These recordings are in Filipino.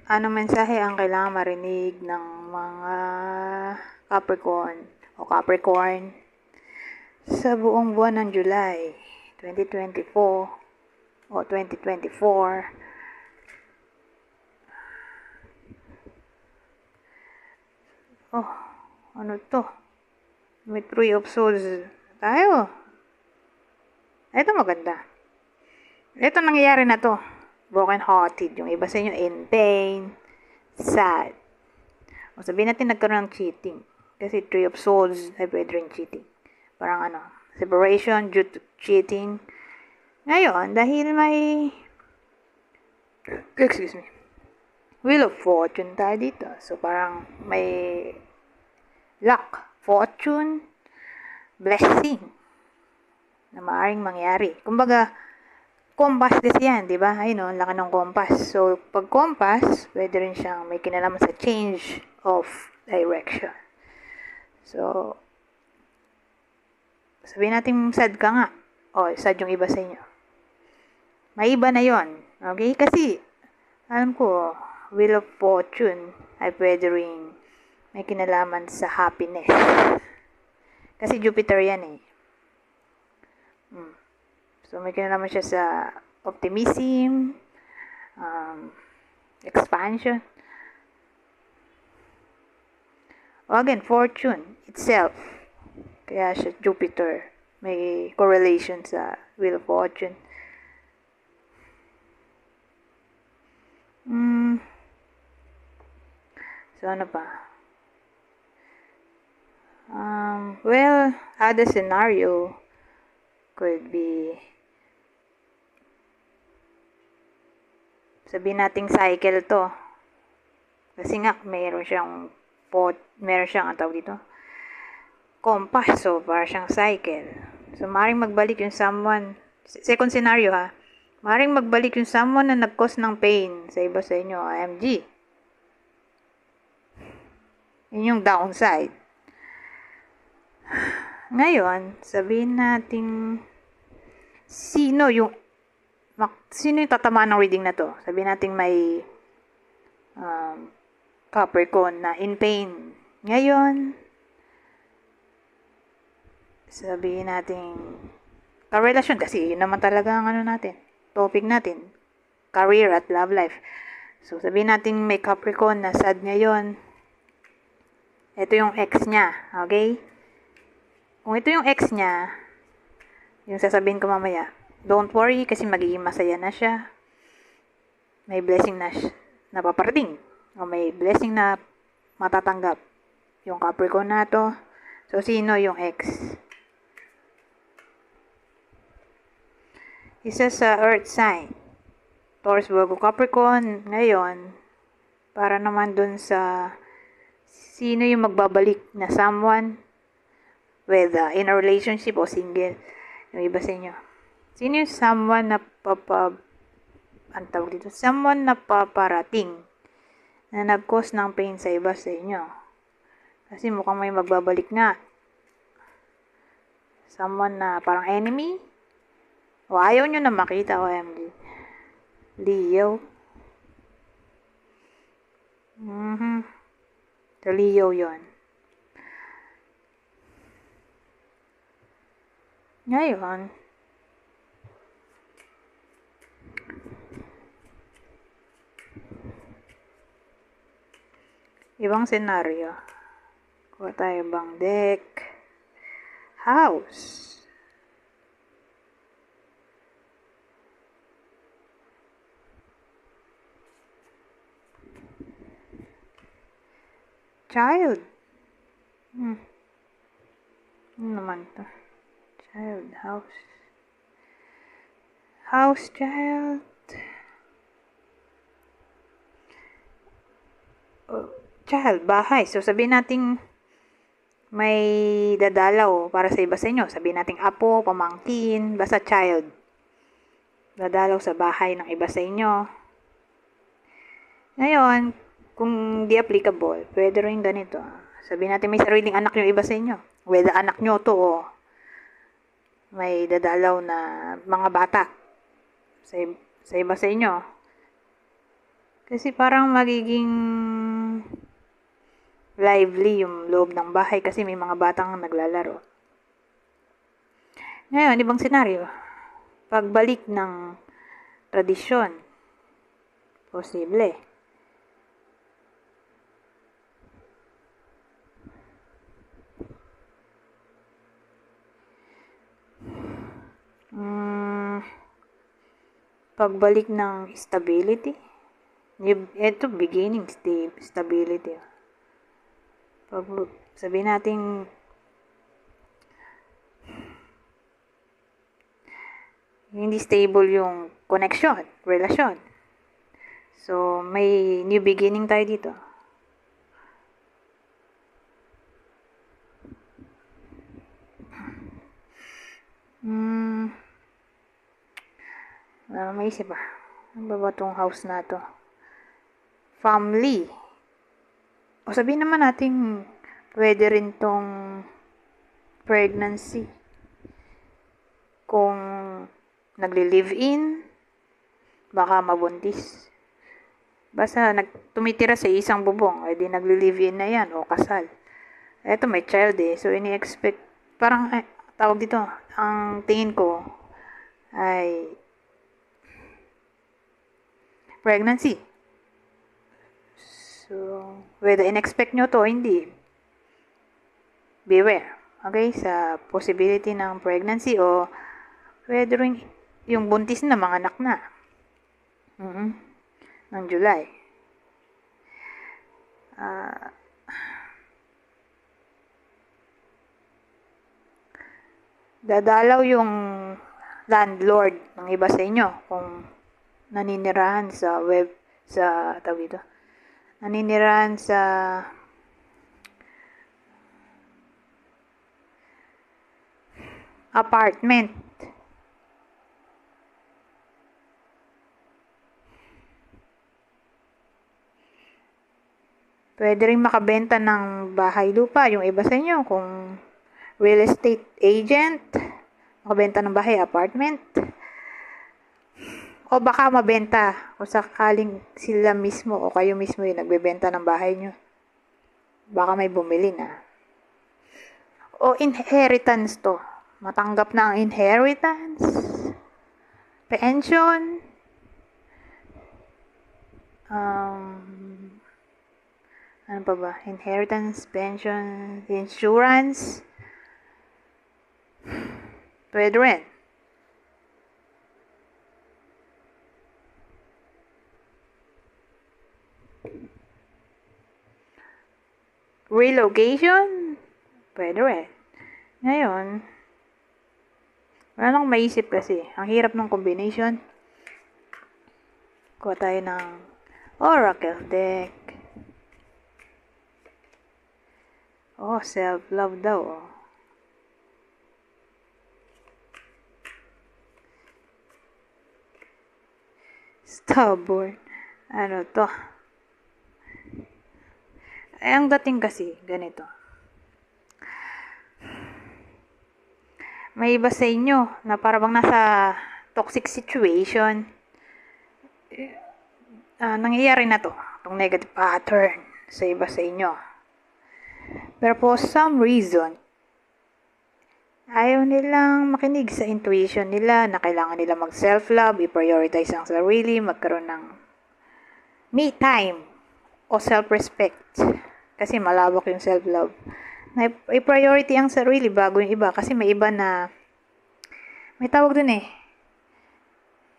Anong mensahe ang kailangan marinig ng mga Capricorn o Capricorn sa buong buwan ng July 2024 o 2024? Oh, ano to? May Three of Swords tayo. Ito maganda. Ito nangyayari na to. Broken hearted. Yung iba sa inyo in pain, sad. O sabihin natin nagkaroon ng cheating. Kasi Three of Swords ay pwede rin cheating. Parang separation due to cheating. Ngayon, dahil may Wheel of Fortune tayo dito. So, parang may luck, fortune, blessing na maaaring mangyari. Kumbaga, compass kasi yan, di ba? Ayun, laki ng compass. So, pag compass, pwede rin siyang may kinalaman sa change of direction. So, sabihin natin sad ka nga. O, sad yung iba sa inyo. May iba na yon. Okay? Kasi, alam ko, Wheel of Fortune ay pwede rin may kinalaman sa happiness. Kasi Jupiter yan eh. So, may kinalaman siya sa optimism, expansion. O again, fortune itself. Kaya siya Jupiter. May correlation sa Wheel of Fortune. So, ano pa? Well, other scenario could be sabihin nating cycle to. Kasi nga, meron siyang ang tawag dito, compass. So, para siyang cycle. So, maaaring magbalik yung someone, second scenario ha, maaaring magbalik yung someone na nag-cause ng pain sa iba sa inyo, IMG. Yun yung downside. Ngayon, sabihin natin sino yung tatamaan ng reading na to. Sabihin natin may Capricorn na in pain. Ngayon, sabihin natin karelasyon, kasi yun naman talaga ang topic natin, career at love life. So, sabihin natin may Capricorn na sad ngayon. Ito yung ex niya, okay? Kung ito yung ex niya, yung sasabihin ko mamaya, don't worry kasi magiging masaya na siya. May blessing na paparating. O may blessing na matatanggap yung Capricorn na to. So, sino yung ex? Isa sa earth sign. Taurus, Virgo, Capricorn. Ngayon, para naman dun sa sino yung magbabalik na someone, whether in a relationship o single, yung iba sa inyo. Sino yung someone na someone na paparating na nag-cause ng pain sa iba sa inyo. Kasi mukhang may magbabalik nga. Someone na parang enemy. O ayaw nyo na makita, OMG. Leo. So, Leo yon. Ngayon, ibang senaryo. Kuha tayo bang deck. House. Child. Ano naman to? Child, house. House, child. Child, bahay. So, sabihin natin may dadalaw para sa iba sa inyo. Sabihin natin apo, pamangkin, basta child. Dadalaw sa bahay ng iba sa inyo. Ngayon, kung di applicable, pwede rin ganito. Sabihin natin may sariling anak yung iba sa inyo. Whether anak nyo to o may dadalaw na mga bata sa iba sa inyo. Kasi parang magiging lively yung loob ng bahay kasi may mga batang naglalaro. Ngayon, ibang senaryo. Pagbalik ng tradisyon. Posible. Pagbalik ng stability. Ito, beginning stability. Sabihin natin hindi stable yung connection, relasyon. So, may new beginning tayo dito. Maisip ba? Ano ba itong house na to? Family. O sabihin naman natin, pwede rin tong pregnancy. Kung nagli-live-in, baka mabuntis. Basta tumitira sa isang bubong, edi nagli-live-in na yan o kasal. Eto may child so ini-expect, parang tawag dito, ang tingin ko ay pregnancy. So, whether in-expect nyo to o hindi, beware. Okay, sa possibility ng pregnancy o whether yung buntis na mga anak na. Ng July. Dadalaw yung landlord ng iba sa inyo kung naninirahan sa naninirahan sa apartment. Pwede rin makabenta ng bahay lupa yung iba sa inyo kung real estate agent, makabenta ng bahay, apartment. O baka mabenta kung sakaling sila mismo o kayo mismo yung nagbebenta ng bahay nyo. Baka may bumili na. O inheritance to. Matanggap na ang inheritance. Pension. Ano pa ba? Inheritance, pension, insurance. Pwede rin. Relocation. Pwede rin. Ngayon, wala nang maisip kasi. Ang hirap ng combination. Kuha tayo ng Oracle deck. Oh, self-love daw. Oh. Stubborn. Ano to? Ay, ang dating kasi, ganito. May iba sa inyo na parang nasa toxic situation. Nangyayari na to. Itong negative pattern sa iba sa inyo. Pero for some reason, ayaw nilang makinig sa intuition nila na kailangan nila mag-self-love, i-prioritize ang sarili, magkaroon ng me time o self-respect. Kasi malawak yung self-love. Na i-priority ang sarili bago yung iba. Kasi may iba na, may tawag dun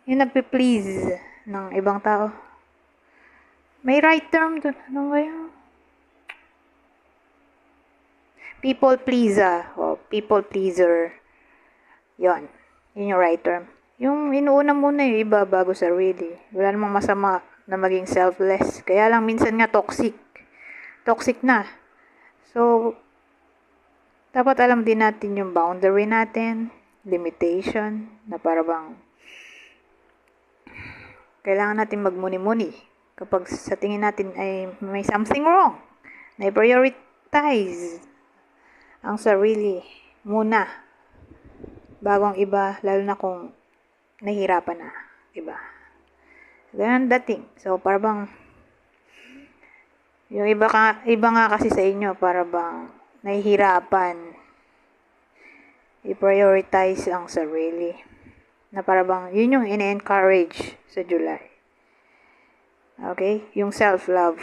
yung nagpe-please ng ibang tao. May right term dun. Ano ba yun? People pleaser o people pleaser. Yun yung right term. Yung inuuna muna yung iba bago sarili. Wala namang masama na maging selfless. Kaya lang minsan nga toxic. Toxic na. So, dapat alam din natin yung boundary natin, limitation, na parang kailangan natin magmuni-muni kapag sa tingin natin ay may something wrong. Na i-prioritize ang sarili muna bago ang iba, lalo na kung nahihirapan na iba. Ganun dating. So, para bang, yung iba nga kasi sa inyo, para bang, nahihirapan i-prioritize ang sarili. Na para bang, yun yung ine-encourage sa July. Okay? Yung self-love.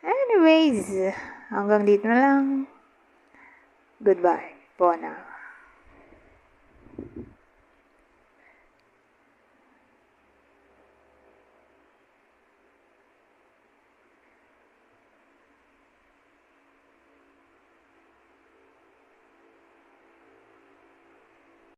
Anyways, hanggang dito na lang. Goodbye for now.